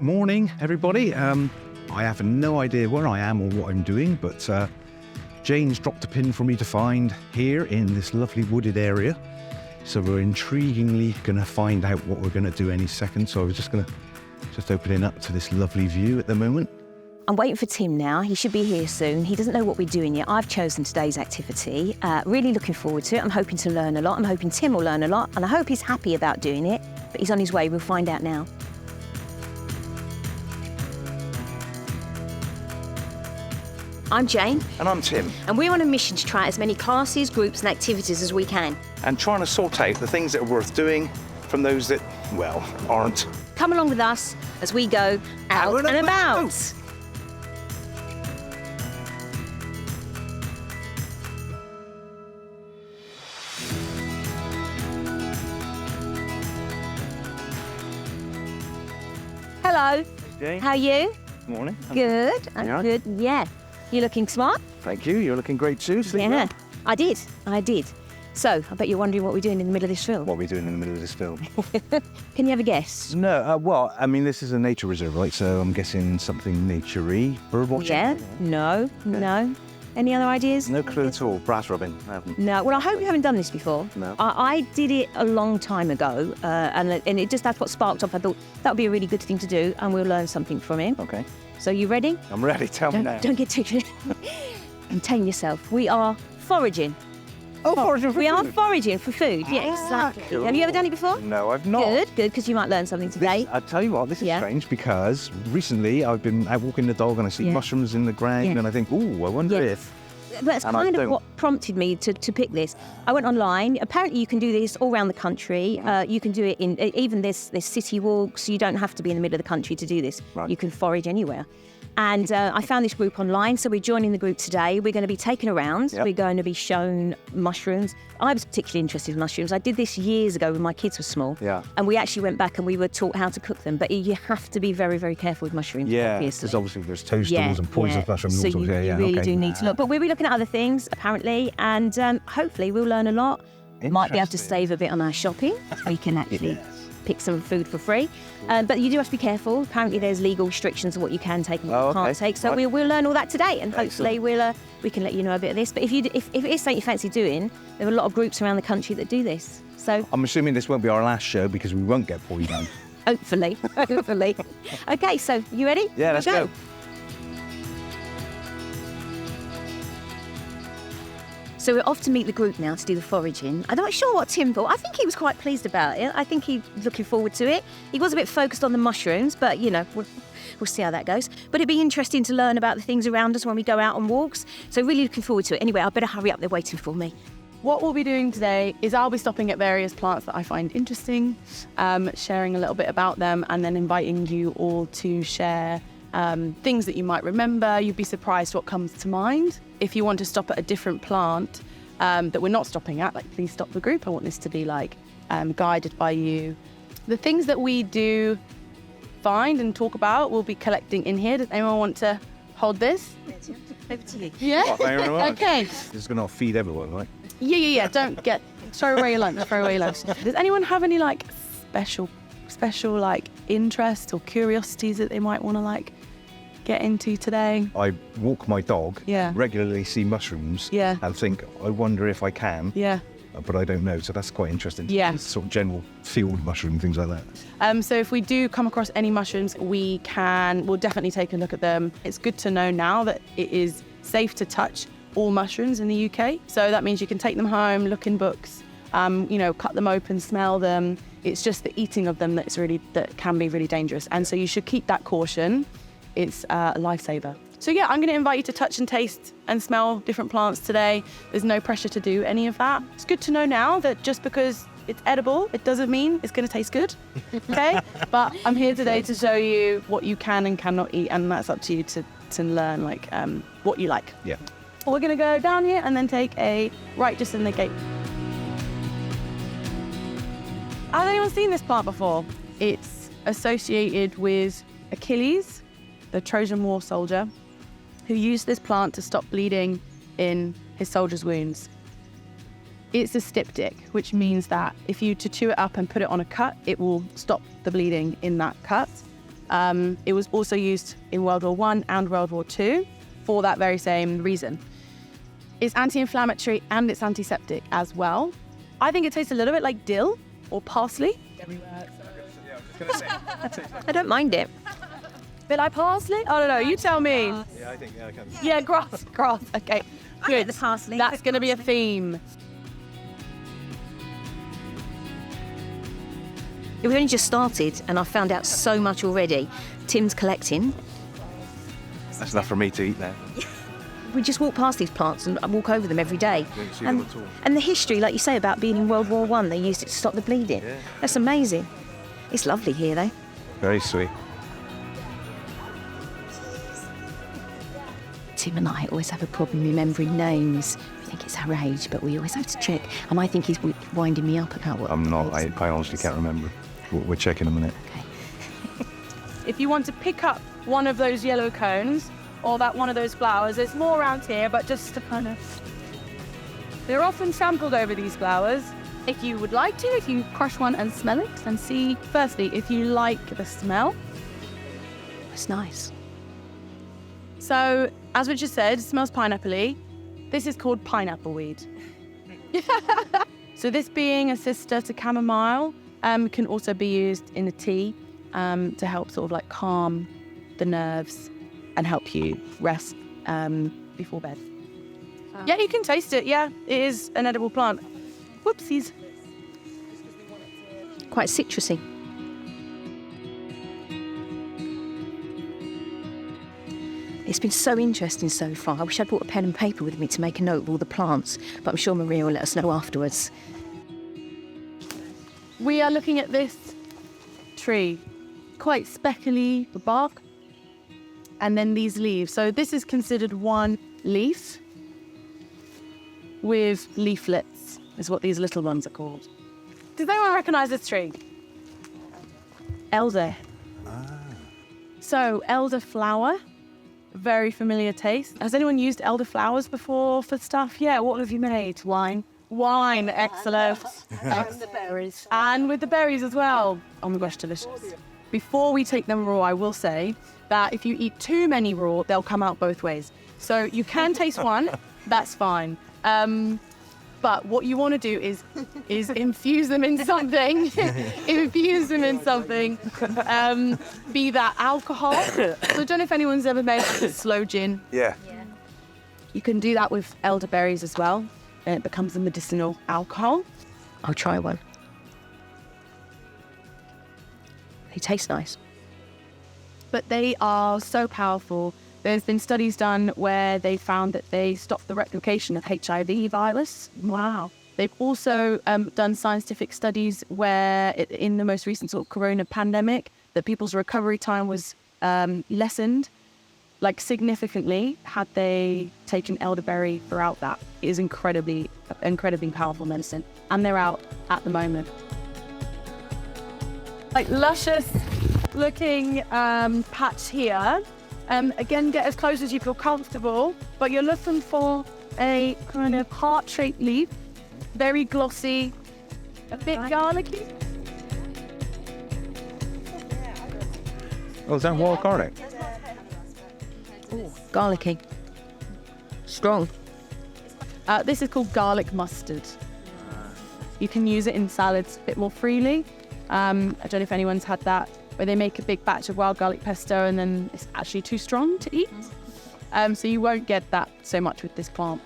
Morning, everybody. I have no idea where I am or what I'm doing, but Jane's dropped a pin for me to find here in this lovely wooded area. So we're intriguingly going to find out what we're going to do any second. So I was just going to opening up to this lovely view at the moment. I'm waiting for Tim now. He should be here soon. He doesn't know what we're doing yet. I've chosen today's activity. Really looking forward to it. I'm hoping to learn a lot. I'm hoping Tim will learn a lot, and I hope he's happy about doing it. But he's on his way. We'll find out now. I'm Jane. And I'm Tim. And we're on a mission to try as many classes, groups and activities as we can. And trying to sort out the things that are worth doing from those that, well, aren't. Come along with us as we go out and about. Hello. Jane. How are you? Morning. Good. I'm Yeah. good. Yeah. You're looking smart. Thank you. You're looking great too. Sleep well. I did. So, I bet you're wondering what we're doing in the middle of this film. What are we doing in the middle of this film? Can you have a guess? No, well, I mean, this is a nature reserve, right? So I'm guessing something nature-y. Bird watching? Yeah. No. Any other ideas? No clue at all. Brass rubbing. I haven't. No. Well, I hope you haven't done this before. No. I did it a long time ago, and it just, that's what sparked off. I thought that would be a really good thing to do, and we'll learn something from it. Okay. So, you ready? I'm ready. Tell me now. Don't get too... Contain yourself. We are foraging. Oh, foraging for We are food. foraging for food. Yeah, exactly. Cool. Have you ever done it before? No, I've not. Good, because you might learn something today. I tell you what, this is Yeah. strange because recently I've been out walking the dog and I see Yeah. mushrooms in the ground Yeah. and I think, ooh, I wonder Yeah. if. That's And I kind of don't. what prompted me to pick this. I went online. Apparently, you can do this all around the country. You can do it in even there's city walks. You don't have to be in the middle of the country to do this. Right. You can forage anywhere. And I found this group online, so we're joining the group today. We're going to be taken around. Yep. We're going to be shown mushrooms. I was particularly interested in mushrooms. I did this years ago when my kids were small. Yeah. And we actually went back and we were taught how to cook them. But you have to be very, very careful with mushrooms, Yeah, obviously. because obviously there's toadstools and poisonous mushrooms. So and all you, sorts. you really do need to look. But we'll be looking at other things, apparently, and hopefully we'll learn a lot. Might be able to Interesting. save a bit on our shopping. We can actually pick some food for free. But you do have to be careful. Apparently there's legal restrictions on what you can take and what you can't take. So Right. we'll learn all that today, and hopefully we can let you know a bit of this. But if it is something you fancy doing, there are a lot of groups around the country that do this. So I'm assuming this won't be our last show because we won't get poisoned. hopefully. Okay, so you ready? Yeah, let's go. So we're off to meet the group now to do the foraging. I'm not sure what Tim thought. I think he was quite pleased about it. I think he's looking forward to it. He was a bit focused on the mushrooms, but, you know, we'll see how that goes. But it'd be interesting to learn about the things around us when we go out on walks. So really looking forward to it. Anyway, I better hurry up. They're waiting for me. What we'll be doing today is I'll be stopping at various plants that I find interesting, sharing a little bit about them, and then inviting you all to share things that you might remember. You'd be surprised what comes to mind. If you want to stop at a different plant that we're not stopping at, like, please stop the group. I want this to be guided by you. The things that we do find and talk about we'll be collecting in here. Does anyone want to hold this? Over to you. Yeah? Thank you very much. Okay. This is going to feed everyone, right? Yeah. Don't throw away your lunch. Does anyone have any special interests or curiosities that they might want to get into today? I walk my dog, Yeah. regularly see mushrooms, Yeah. and think, I wonder if I can, Yeah. but I don't know. So that's quite interesting. Yeah. Sort of general field mushroom, things like that. So if we do come across any mushrooms, we'll definitely take a look at them. It's good to know now that it is safe to touch all mushrooms in the UK. So that means you can take them home, look in books, cut them open, smell them. It's just the eating of them that can be really dangerous. And so you should keep that caution. It's a lifesaver. So yeah, I'm going to invite you to touch and taste and smell different plants today. There's no pressure to do any of that. It's good to know now that just because it's edible, it doesn't mean it's going to taste good, okay? But I'm here today to show you what you can and cannot eat, and that's up to you to learn what you like. Yeah. We're going to go down here and then take a right just in the gate. Has anyone seen this plant before? It's associated with Achilles, the Trojan War soldier, who used this plant to stop bleeding in his soldiers' wounds. It's a styptic, which means that if you to chew it up and put it on a cut, it will stop the bleeding in that cut. It was also used in World War I and World War II for that very same reason. It's anti-inflammatory and it's antiseptic as well. I think it tastes a little bit like dill or parsley. I don't mind it. Bit like parsley? I don't know, you tell me. Yeah, I think, I can. Yeah, grass, okay. I like the parsley. That's going to be a theme. We've only just started and I've found out so much already. Tim's collecting. That's enough for me to eat now. We just walk past these plants and walk over them every day. Don't see them at all. And the history, like you say, about being in World War I, they used it to stop the bleeding. Yeah. That's amazing. It's lovely here, though. Very sweet. Tim and I always have a problem remembering names. We think it's our age, but we always have to check. And I think he's winding me up about what... I'm not. I honestly can't remember. We're checking in a minute. Okay. If you want to pick up one of those yellow cones or that one of those flowers, there's more around here, but just to kind of... They're often sampled over these flowers. If you would like to, if you crush one and smell it and see, firstly, if you like the smell. It's nice. So, as Richard said, it smells pineapple-y. This is called pineapple weed. So this being a sister to chamomile, can also be used in a tea to help sort of like calm the nerves and help you rest before bed. Yeah, you can taste it. Yeah, it is an edible plant. Whoopsies. Quite citrusy. It's been so interesting so far. I wish I'd brought a pen and paper with me to make a note of all the plants, but I'm sure Maria will let us know afterwards. We are looking at this tree, quite speckly, the bark, and then these leaves. So this is considered one leaf with leaflets, is what these little ones are called. Does anyone recognise this tree? Elder. So elderflower, very familiar taste. Has anyone used elderflowers before for stuff? Yeah, what have you made? Wine. Wine, excellent. And the berries. And with the berries as well. Oh my gosh, delicious. Before we take them raw, I will say that if you eat too many raw, they'll come out both ways. So you can taste one, that's fine. But what you want to do is infuse them in something. Infuse them in something. Be that alcohol. So I don't know if anyone's ever made slow gin. Yeah. You can do that with elderberries as well. And it becomes a medicinal alcohol. I'll try one. They taste nice. But they are so powerful. There's been studies done where they found that they stop the replication of HIV virus. Wow. They've also done scientific studies where in the most recent sort of corona pandemic, that people's recovery time was lessened, like significantly, had they taken elderberry throughout that. It is incredibly powerful medicine. And they're out at the moment. Like luscious looking patch here. Again, get as close as you feel comfortable, but you're looking for a kind of heart-shaped leaf, very glossy, a bit garlicky. Oh, is that wild garlic? Ooh, garlicky. Strong. This is called garlic mustard. You can use it in salads a bit more freely. I don't know if anyone's had that, where they make a big batch of wild garlic pesto and then it's actually too strong to eat. So you won't get that so much with this plant.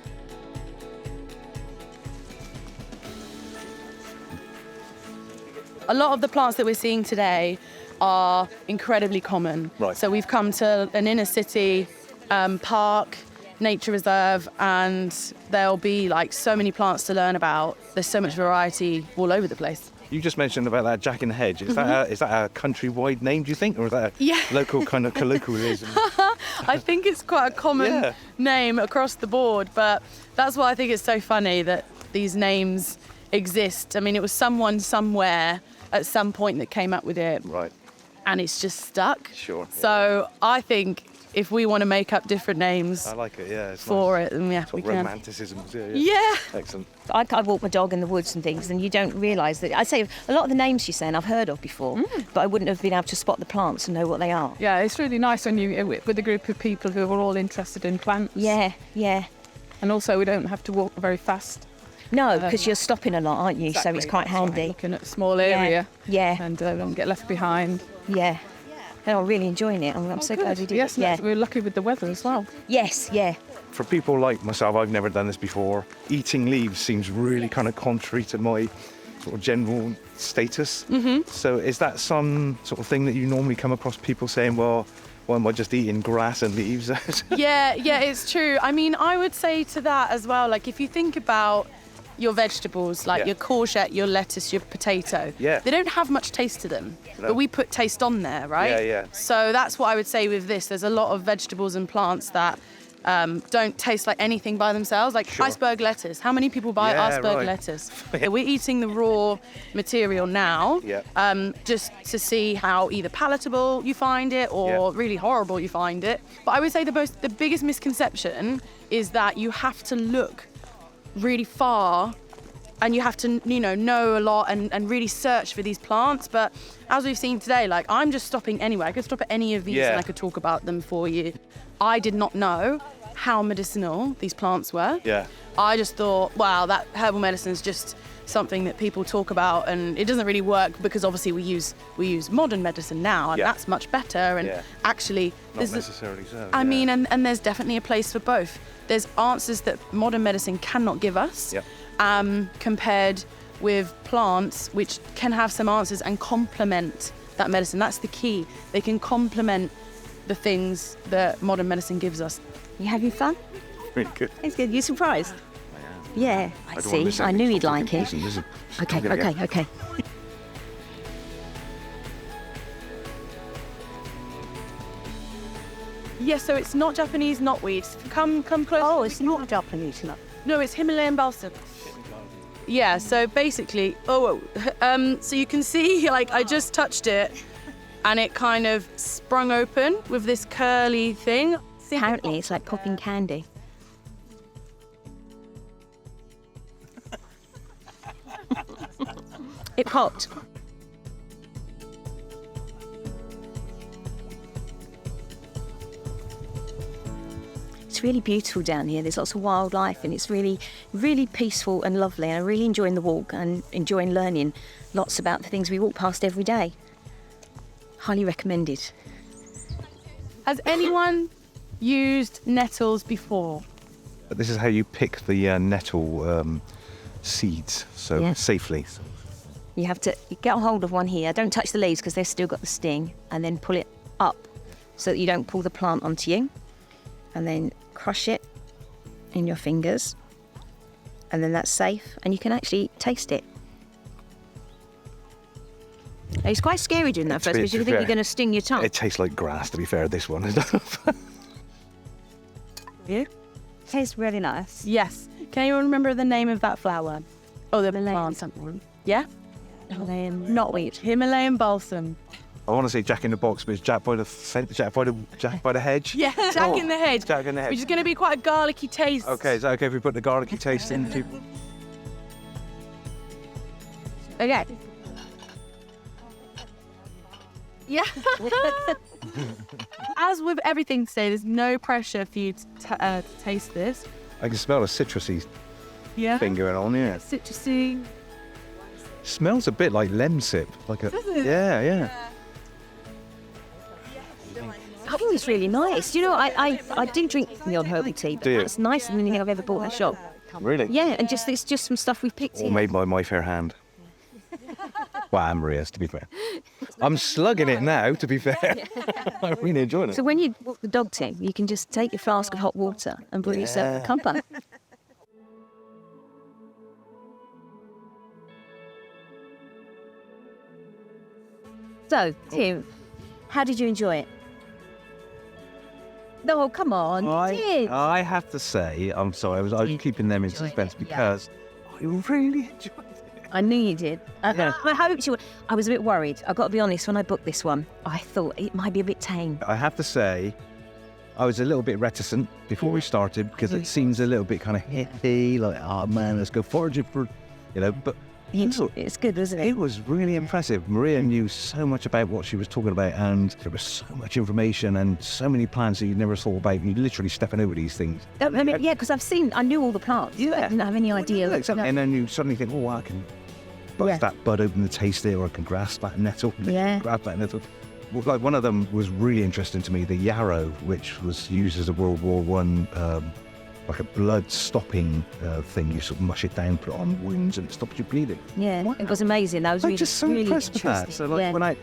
A lot of the plants that we're seeing today are incredibly common. Right. So we've come to an inner city park, nature reserve, and there'll be like so many plants to learn about. There's so much variety all over the place. You just mentioned about that Jack in the Hedge. Is that a countrywide name, do you think? Or is that a local kind of colloquialism? I think it's quite a common name across the board, but that's why I think it's so funny that these names exist. I mean, it was someone somewhere at some point that came up with it. Right. And it's just stuck. Sure. So I think if we want to make up different names I like it, yeah. It's for nice. it, then yeah, we Sort of can. romanticism. Yeah. Excellent. I walk my dog in the woods and things, and you don't realise that. I say a lot of the names she's saying I've heard of before, but I wouldn't have been able to spot the plants and know what they are. Yeah, it's really nice when you with a group of people who are all interested in plants. Yeah, yeah. And also we don't have to walk very fast. No, because you're stopping a lot, aren't you? Exactly, So it's quite that's right, handy. Looking at a small area. Yeah, And don't get left behind. yeah. No, I'm really enjoying it. I'm so glad we did Yes, it. Yeah. we're lucky with the weather as well. Yes, yeah. For people like myself, I've never done this before. Eating leaves seems really kind of contrary to my sort of general status. Mm-hmm. So is that some sort of thing that you normally come across people saying, well, why am I just eating grass and leaves? Yeah, it's true. I mean, I would say to that as well, like if you think about your vegetables, like your courgette, your lettuce, your potato, they don't have much taste to them, but we put taste on there, right? Yeah. So that's what I would say with this. There's a lot of vegetables and plants that don't taste like anything by themselves, like iceberg lettuce. How many people buy iceberg lettuce? We're eating the raw material now, just to see how either palatable you find it or really horrible you find it. But I would say the biggest misconception is that you have to look really far and you have to know a lot and really search for these plants. But as we've seen today, like I'm just stopping anywhere. I could stop at any of these and I could talk about them for you. I did not know how medicinal these plants were. I just thought, wow, that herbal medicine is just something that people talk about, and it doesn't really work because obviously we use modern medicine now, and that's much better. And actually, Not necessarily so. I mean, and there's definitely a place for both. There's answers that modern medicine cannot give us, compared with plants which can have some answers and complement that medicine. That's the key. They can complement the things that modern medicine gives us. You having fun? Really good. It's good. You surprised? Yeah, I don't wanna miss see. I anything. knew he'd like it. Listen, this is- Okay. Yeah, so it's not Japanese knotweed. Come close. Oh, it's not Japanese nut. No, it's Himalayan balsam. Yeah, so basically, so you can see, like, I just touched it and it kind of sprung open with this curly thing. Apparently, it's like popping candy. It popped. It's really beautiful down here. There's lots of wildlife and it's really, really peaceful and lovely. And I'm really enjoying the walk and enjoying learning lots about the things we walk past every day. Highly recommended. Has anyone used nettles before? But this is how you pick the nettle seeds so safely. You have to get a hold of one here. Don't touch the leaves because they've still got the sting, and then pull it up so that you don't pull the plant onto you. And then crush it in your fingers, and then that's safe, and you can actually taste it. It's quite scary doing that first because you think you're going to sting your tongue. It tastes like grass, to be fair, this one. Yeah. Tastes really nice. Yes. Can you remember the name of that flower? Oh, the plant. Yeah? Knotweed. Himalayan balsam. I want to say Jack in the Box, but it's Jack by the hedge. Yeah, Jack in the hedge. Jack in the hedge. Which is going to be quite a garlicky taste. Okay, is that okay if we put the garlicky taste into? Okay. Yeah. As with everything today, there's no pressure for you to taste this. I can smell a citrusy Yeah. thing going on, yeah. Citrusy. Smells a bit like lemsip. Like a, Does it? Yeah. I think it's really nice. You know, I do drink the odd herbal tea, but Do you? that's nicer than anything I've ever bought at a shop. Really? Yeah, and it's just some stuff we've picked All here. made by my fair hand. Well, Anne-Maria's, to be fair. I'm slugging it now, to be fair. I'm really enjoying it. So when you walk the dog team, you can just take a flask of hot water and brew yourself a cumpa. So, Tim, how did you enjoy it? No, come on, you did. I have to say, I'm sorry, I was keeping them in suspense because I really enjoyed it. I knew you did. Yeah. I hoped you would. I was a bit worried. I've got to be honest, when I booked this one, I thought it might be a bit tame. I have to say, I was a little bit reticent before we started because it seems a little bit kind of hippie, like, oh man, let's go foraging for, but It's good, isn't it? it was really impressive. Maria knew so much about what she was talking about, and there was so much information and so many plants that you'd never thought about. You're literally stepping over these things. I mean, yeah, because I knew all the plants. But I didn't have any idea. Yeah, exactly. No. And then you suddenly think, oh, I can bust that bud open and taste it, or I can grasp that nettle. Yeah. Grab that nettle. Well, like one of them was really interesting to me, the yarrow, which was used as a World War One, like a blood-stopping thing. You sort of mush it down, put it on wounds, and it stops you bleeding. Yeah, Wow. it was amazing. That was I'm really, just so really impressed with that. interesting. So, like, yeah. when I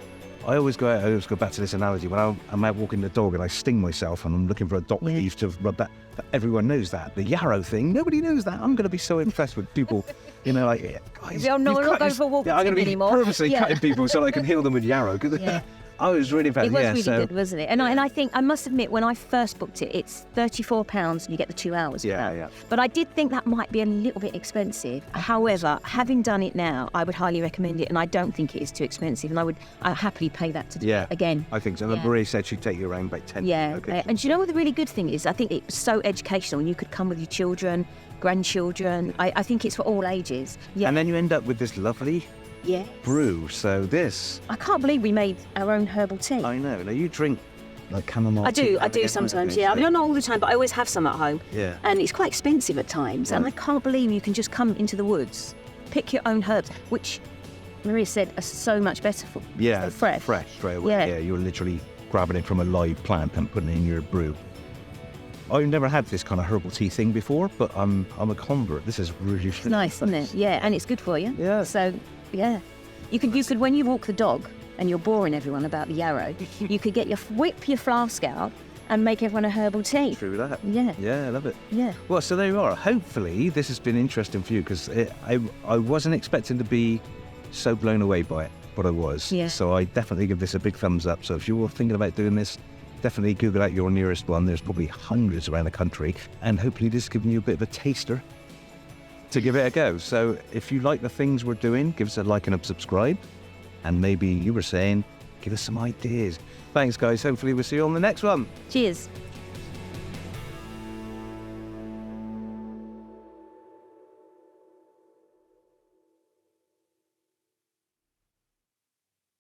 always go back to this analogy. When I'm out walking the dog and I sting myself and I'm looking for a dog leaf to rub that, everyone knows that. The yarrow thing, nobody knows that. I'm going to be so impressed with people, like, guys. I'm not you've cut going his- for a walk Yeah, I'm going to be anymore. purposely Yeah. cutting people so I can heal them with yarrow. Cause Yeah. I was really impressed. It was yeah, really so, good, wasn't it? And I think, I must admit, when I first booked it, it's £34 and you get the 2 hours. Yeah, yeah. But I did think that might be a little bit expensive. However, having done it now, I would highly recommend it, and I don't think it is too expensive, and I'd happily pay that to do Yeah. it again. I think so. Yeah. Maria said she'd take you around about 10 Yeah, locations. and do you know what the really good thing is? I think it's so educational, and you could come with your children, grandchildren. I think it's for all ages. Yeah, And then you end up with this lovely yeah. brew. So this, I can't believe we made our own herbal tea. I know. Now you drink like chamomile I tea, do haven't you? sometimes, yeah. I mean, not all the time, but I always have some at home. Yeah. And it's quite expensive at times. And I can't believe you can just come into the woods, pick your own herbs, which Maria said are so much better for Yeah, so fresh. straight away. Yeah. Yeah, you're literally grabbing it from a live plant and putting it in your brew. I've never had this kind of herbal tea thing before, but I'm a convert. This is really It's nice, isn't it? Yeah, and it's good for you. Yeah. So, yeah. You could when you walk the dog and you're boring everyone about the yarrow, you could whip your flask out and make everyone a herbal tea. True that. Yeah. Yeah, I love it. Yeah. Well, so there you are. Hopefully this has been interesting for you, because I wasn't expecting to be so blown away by it, but I was. Yeah. So I definitely give this a big thumbs up. So if you're thinking about doing this, definitely Google out your nearest one. There's probably hundreds around the country, and hopefully this has given you a bit of a taster to give it a go. So if you like the things we're doing, give us a like and a subscribe, and maybe you were saying, give us some ideas. Thanks, guys. Hopefully we'll see you on the next one. Cheers.